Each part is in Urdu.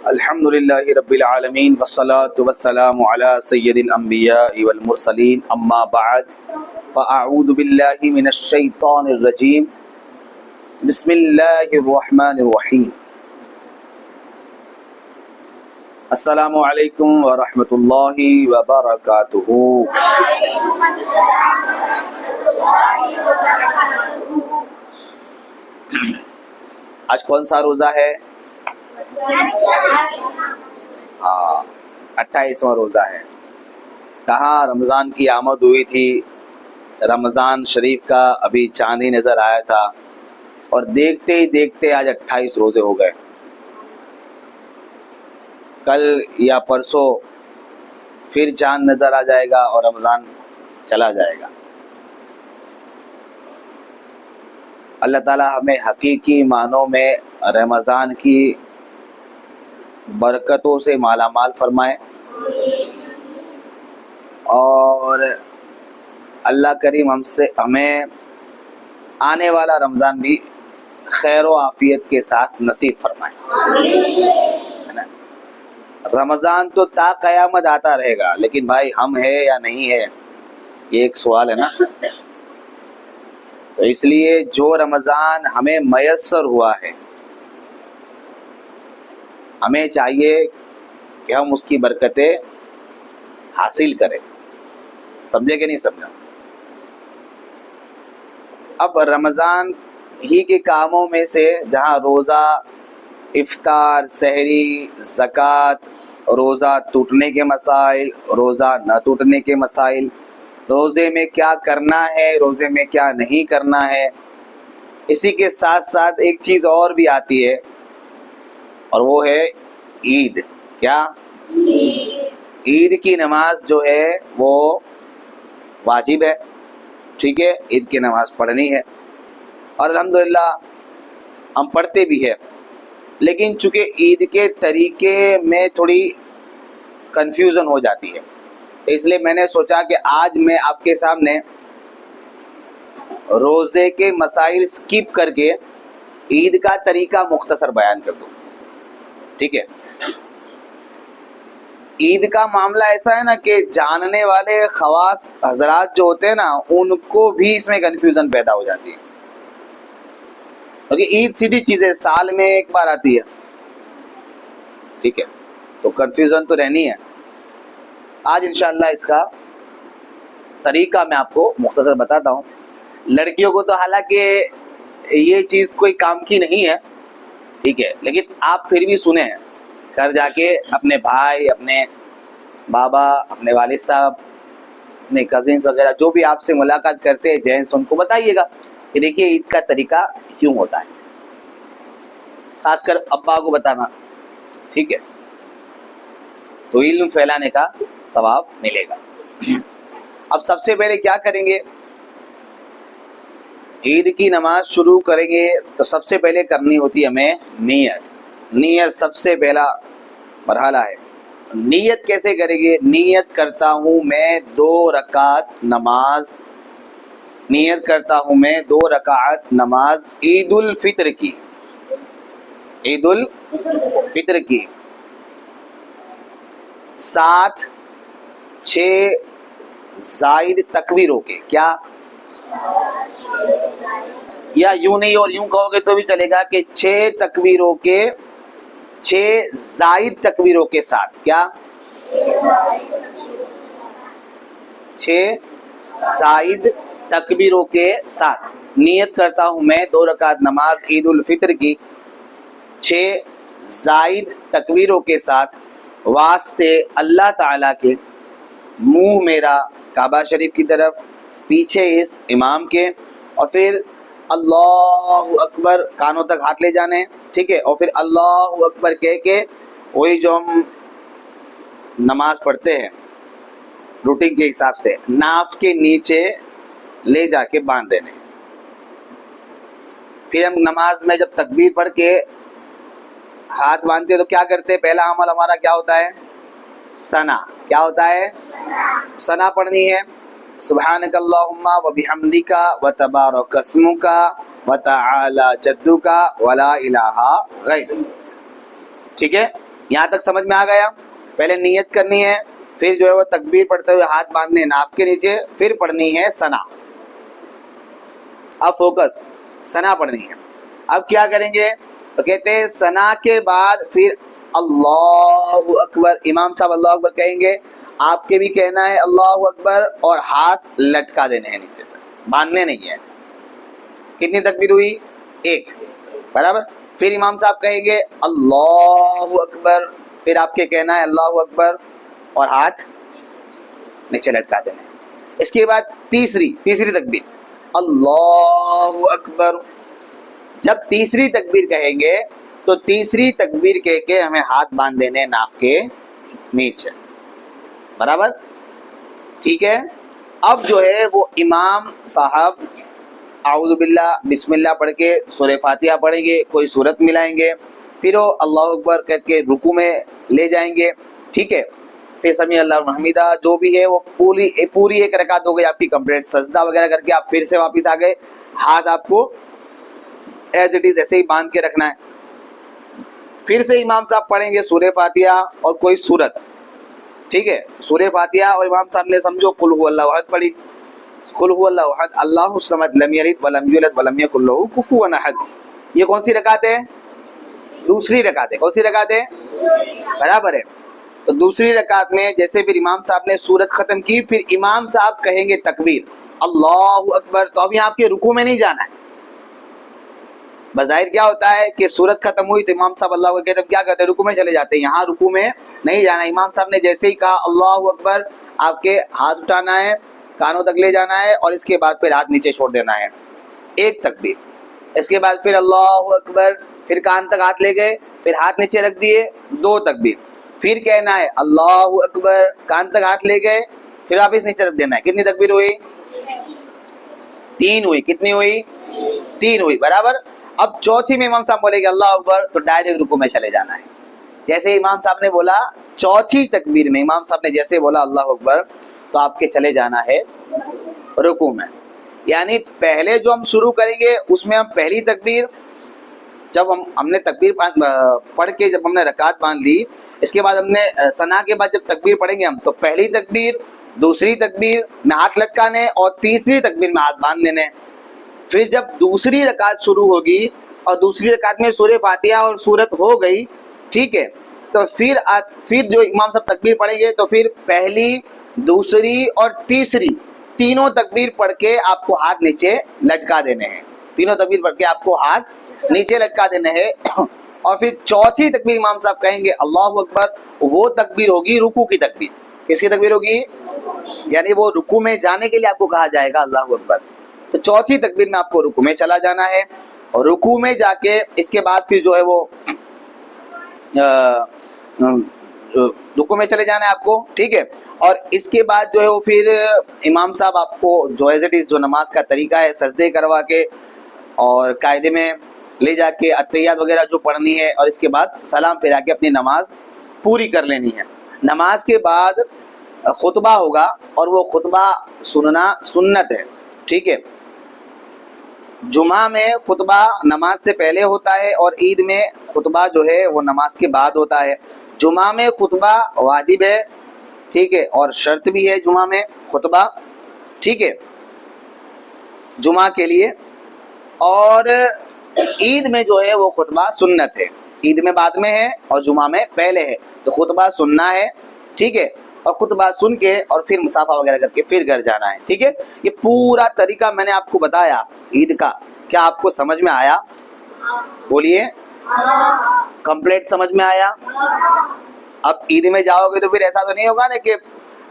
الحمدللہ رب العالمین والصلاة والسلام علی سید الانبیاء والمرسلین اما بعد فاعوذ باللہ من الشیطان الرجیم بسم اللہ الرحمن الرحیم السلام علیکم ورحمۃ اللہ وبرکاتہ۔ آج کون سا روزہ ہے؟ 28واں روزہ ہے۔ کہاں رمضان کی آمد ہوئی تھی، رمضان شریف کا ابھی چاند ہی نظر آیا تھا اور دیکھتے ہی دیکھتے آج 28 روزے ہو گئے۔ کل یا پرسوں پھر چاند نظر آ جائے گا اور رمضان چلا جائے گا۔ اللہ تعالی ہمیں حقیقی معنوں میں رمضان کی برکتوں سے مالا مال فرمائے، اور اللہ کریم ہمیں آنے والا رمضان بھی خیر و عافیت کے ساتھ نصیب فرمائے۔ رمضان تو تا قیامت آتا رہے گا، لیکن بھائی ہم ہے یا نہیں ہے، یہ ایک سوال ہے نا۔ تو اس لیے جو رمضان ہمیں میسر ہوا ہے، ہمیں چاہیے کہ ہم اس کی برکتیں حاصل کریں۔ سمجھے کہ نہیں سمجھا؟ اب رمضان ہی کے کاموں میں سے جہاں روزہ، افطار، سحری، زکوٰۃ، روزہ ٹوٹنے کے مسائل، روزہ نہ ٹوٹنے کے مسائل، روزے میں کیا کرنا ہے، روزے میں کیا نہیں کرنا ہے، اسی کے ساتھ ساتھ ایک چیز اور بھی آتی ہے اور وہ ہے عید۔ کیا؟ عید کی نماز جو ہے وہ واجب ہے، ٹھیک ہے، عید کی نماز پڑھنی ہے اور الحمدللہ ہم پڑھتے بھی ہیں، لیکن چونکہ عید کے طریقے میں تھوڑی کنفیوژن ہو جاتی ہے، اس لیے میں نے سوچا کہ آج میں آپ کے سامنے روزے کے مسائل سکپ کر کے عید کا طریقہ مختصر بیان کر دوں، ٹھیک ہے۔ عید کا معاملہ ایسا ہے نا کہ جاننے والے خواص حضرات جو ہوتے ہیں نا، ان کو بھی اس میں کنفیوژن پیدا ہو جاتی ہے، کیونکہ عید سیدھی چیز ہے، سال میں ایک بار آتی ہے، ٹھیک ہے، تو کنفیوژن تو رہنی ہے۔ آج انشاءاللہ اس کا طریقہ میں آپ کو مختصر بتاتا ہوں۔ لڑکیوں کو تو حالانکہ یہ چیز کوئی کام کی نہیں ہے، ٹھیک ہے، لیکن آپ پھر بھی سنیں، گھر جا کے اپنے بھائی، اپنے بابا، اپنے والد صاحب، اپنے کزنس وغیرہ جو بھی آپ سے ملاقات کرتے ہیں جینس، ان کو بتائیے گا کہ دیکھیے عید کا طریقہ کیوں ہوتا ہے، خاص کر ابا کو بتانا، ٹھیک ہے، تو علم پھیلانے کا ثواب ملے گا۔ اب سب سے پہلے کیا کریں گے؟ عید کی نماز شروع کریں گے تو سب سے پہلے کرنی ہوتی ہے ہمیں نیت۔ نیت سب سے پہلا مرحلہ ہے۔ نیت کیسے کریں گے؟ نیت کرتا ہوں میں 2 رکعت نماز، نیت کرتا ہوں میں 2 رکعت نماز عید الفطر کی، عید الفطر کی، ساتھ 6 زائد تکبیروں کے۔ کیا؟ یا یوں نہیں اور یوں کہو گے تو بھی چلے گا کہ 6 تکبیروں کے، 6 زائد تکبیروں کے ساتھ۔ کیا؟ 6 زائد تکبیروں کے ساتھ نیت کرتا ہوں میں 2 رکعت نماز عید الفطر کی 6 زائد تکبیروں کے ساتھ، واسطے اللہ تعالیٰ کے، منہ میرا کعبہ شریف کی طرف، پیچھے اس امام کے، اور پھر اللہ اکبر، کانوں تک ہاتھ لے جانے، ٹھیک ہے، اور پھر اللہ اکبر کہہ کے وہی جو ہم نماز پڑھتے ہیں روٹین کے حساب سے، ناف کے نیچے لے جا کے باندھ دینے۔ پھر ہم نماز میں جب تکبیر پڑھ کے ہاتھ باندھتے تو کیا کرتے؟ پہلا عمل ہمارا کیا ہوتا ہے؟ ثنا۔ کیا ہوتا ہے؟ ثنا پڑھنی ہے، سبحانک اللہم وبحمدک وتبارک اسمک وتعالی جدک ولا الہ غیرک، ٹھیک ہے۔ یہاں تک سمجھ میں آ گیا؟ پہلے نیت کرنی ہے، پھر جو ہے وہ تکبیر پڑھتے ہوئے ہاتھ باندھنے ناف کے نیچے، پھر پڑھنی ہے ثنا. اب فوکس، ثنا پڑھنی ہے. اب کیا کریں گے؟ تو کہتے ہیں ثنا کے بعد پھر اللہ اکبر، امام صاحب اللہ اکبر کہیں گے، آپ کے بھی کہنا ہے اللہ اکبر، اور ہاتھ لٹکا دینے ہیں نیچے سے، باندھنے نہیں ہے. کتنی تکبیر ہوئی؟ ایک، برابر. پھر امام صاحب کہیں گے اللہ اکبر، پھر آپ کے کہنا ہے اللہ اکبر اور ہاتھ نیچے لٹکا دینے ہیں. اس کے بعد تیسری تکبیر اللہ اکبر. جب تیسری تکبیر کہیں گے تو تیسری تکبیر کہہ کے ہمیں ہاتھ باندھ دینے ناف کے نیچے، برابر. ٹھیک ہے. اب جو ہے وہ امام صاحب اعوذ باللہ بسم اللہ پڑھ کے سورہ فاتحہ پڑھیں گے، کوئی سورت ملائیں گے، پھر وہ اللہ اکبر کر کے رکوع میں لے جائیں گے. ٹھیک ہے. پھر سمیع اللہ حمیدہ جو بھی ہے وہ پوری ایک رکعت ہو گئی آپ کی کمپلیٹ. سجدہ وغیرہ کر کے آپ پھر سے واپس آ گئے، ہاتھ آپ کو ایز اٹ از ایسے ہی باندھ کے رکھنا ہے. پھر سے امام صاحب پڑھیں گے سورہ فاتحہ اور کوئی سورت. ٹھیک ہے. سورہ فاتحہ اور امام صاحب نے سمجھو قل هو اللہ احد پڑھی، قل هو اللہ احد اللہ الصمد لم یلد ولم یولد ولم یکن له کفوا احد. یہ کون سی رکعت ہے؟ دوسری رکعت ہے. کون سی رکعت ہے؟ برابر ہے. تو دوسری رکعت میں جیسے پھر امام صاحب نے سورت ختم کی، پھر امام صاحب کہیں گے تکبیر اللہ اکبر. تو ابھی آپ کے رکوع میں نہیں جانا ہے. بظاہر کیا ہوتا ہے کہ سورت ختم ہوئی تو امام صاحب اللہ اکبر کہتے ہیں، کیا کہتے ہیں؟ رکوع میں چلے جاتے ہیں. یہاں رکوع میں نہیں جانا. امام صاحب نے جیسے ہی کہا اللہ اکبر، آپ کے ہاتھ اٹھانا ہے، کانوں تک لے جانا ہے، اور اس کے بعد پھر ہاتھ نیچے چھوڑ دینا ہے. ایک تکبیر. اس کے بعد پھر اللہ اکبر، پھر کان تک ہاتھ لے گئے، پھر ہاتھ نیچے رکھ دیے، دو تکبیر. پھر کہنا ہے اللہ اکبر، کان تک ہاتھ لے گئے، پھر واپس نیچے رکھ دینا ہے. کتنی تکبیر ہوئی؟ تین ہوئی. کتنی ہوئی؟ تین ہوئی. برابر. اب چوتھی میں امام صاحب بولے گا اللہ اکبر تو ڈائریکٹ رکوع میں چلے جانا ہے. جیسے امام صاحب نے بولا چوتھی تکبیر میں، امام صاحب نے جیسے بولا اللہ اکبر تو آپ کے چلے جانا ہے رکوع میں. یعنی پہلے جو ہم شروع کریں گے اس میں ہم پہلی تکبیر، جب ہم نے تکبیر پڑھ کے جب ہم نے رکعت باندھ لی، اس کے بعد ہم نے ثنا کے بعد جب تکبیر پڑھیں گے ہم، تو پہلی تکبیر، دوسری تکبیر میں ہاتھ لٹکانے، اور تیسری تکبیر میں ہاتھ باندھ لینے. پھر جب دوسری رکعت شروع ہوگی اور دوسری رکعت میں سورہ فاتحہ اور سورت ہو گئی، ٹھیک ہے، تو پھر جو امام صاحب تکبیر پڑھیں گے تو پھر پہلی، دوسری اور تیسری تینوں تکبیر پڑھ کے آپ کو ہاتھ نیچے لٹکا دینے ہیں. تینوں تکبیر پڑھ کے آپ کو ہاتھ نیچے لٹکا دینے ہیں. اور پھر چوتھی تکبیر امام صاحب کہیں گے اللہ اکبر، وہ تکبیر ہوگی رکوع کی تکبیر. کس کی تکبیر ہوگی؟ یعنی وہ رکوع میں جانے کے لیے آپ کو کہا جائے گا اللہ اکبر. تو چوتھی تکبیر میں آپ کو رکوع میں چلا جانا ہے، اور رکوع میں جا کے اس کے بعد پھر جو ہے وہ رکوع میں چلے جانا ہے آپ کو. ٹھیک ہے. اور اس کے بعد جو ہے وہ پھر امام صاحب آپ کو جو ایز اٹ از جو نماز کا طریقہ ہے، سجدے کروا کے اور قاعدے میں لے جا کے اتحیات وغیرہ جو پڑھنی ہے، اور اس کے بعد سلام پھرا کے اپنی نماز پوری کر لینی ہے. نماز کے بعد خطبہ ہوگا، اور وہ خطبہ سننا سنت ہے. ٹھیک ہے. جمعہ میں خطبہ نماز سے پہلے ہوتا ہے، اور عید میں خطبہ جو ہے وہ نماز کے بعد ہوتا ہے. جمعہ میں خطبہ واجب ہے، ٹھیک ہے، اور شرط بھی ہے جمعہ میں خطبہ. ٹھیک ہے، جمعہ کے لیے. اور عید میں جو ہے وہ خطبہ سنت ہے. عید میں بعد میں ہے اور جمعہ میں پہلے ہے. تو خطبہ سننا ہے. ٹھیک ہے. اور خطبہ سن کے اور پھر مصافحہ وغیرہ کر کے پھر گھر جانا ہے. ٹھیک ہے. یہ پورا طریقہ میں نے آپ کو بتایا عید کا. کیا آپ کو سمجھ میں آیا؟ بولیے. کمپلیٹ سمجھ میں آیا؟ اب عید میں جاؤ گے تو پھر ایسا تو نہیں ہوگا نا کہ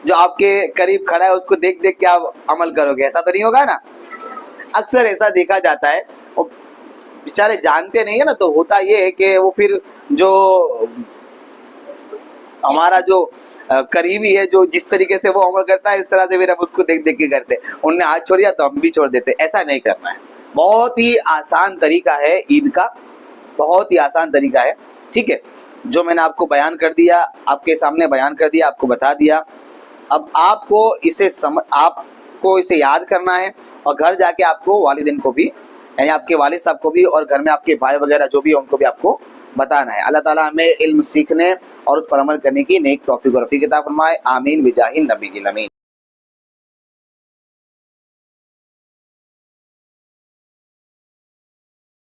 جو آپ کے قریب کھڑا ہے اس کو دیکھ دیکھ کے آپ عمل کرو گے، ایسا تو نہیں ہوگا نا. اکثر ایسا دیکھا جاتا ہے، وہ بیچارے جانتے نہیں ہے نا، تو ہوتا یہ ہے کہ وہ پھر جو ہمارا جو قریبی ہے، جو جس طریقے سے وہ عمل کرتا ہے اس طرح سے پھر ہم اس کو دیکھ دیکھ کے کرتے. انہوں نے ہاتھ چھوڑ دیا تو ہم بھی چھوڑ دیتے. ایسا نہیں کرنا ہے. بہت ہی آسان طریقہ ہے عید کا، بہت ہی آسان طریقہ ہے. ٹھیک ہے. جو میں نے آپ کو بیان کر دیا، آپ کے سامنے بیان کر دیا، آپ کو بتا دیا. اب آپ کو اسے یاد کرنا ہے، اور گھر جا کے آپ کو والدین کو بھی، یعنی آپ کے والد صاحب کو بھی، اور گھر میں آپ کے بھائی وغیرہ جو بھی ہیں ان کو بھی آپ کو بتانا ہے۔ اللہ تعالیٰ ہمیں علم سیکھنے اور اس پر عمل کرنے کی نیک توفیق و رفیق عطا فرمائے، آمین بجاہ النبی الامین۔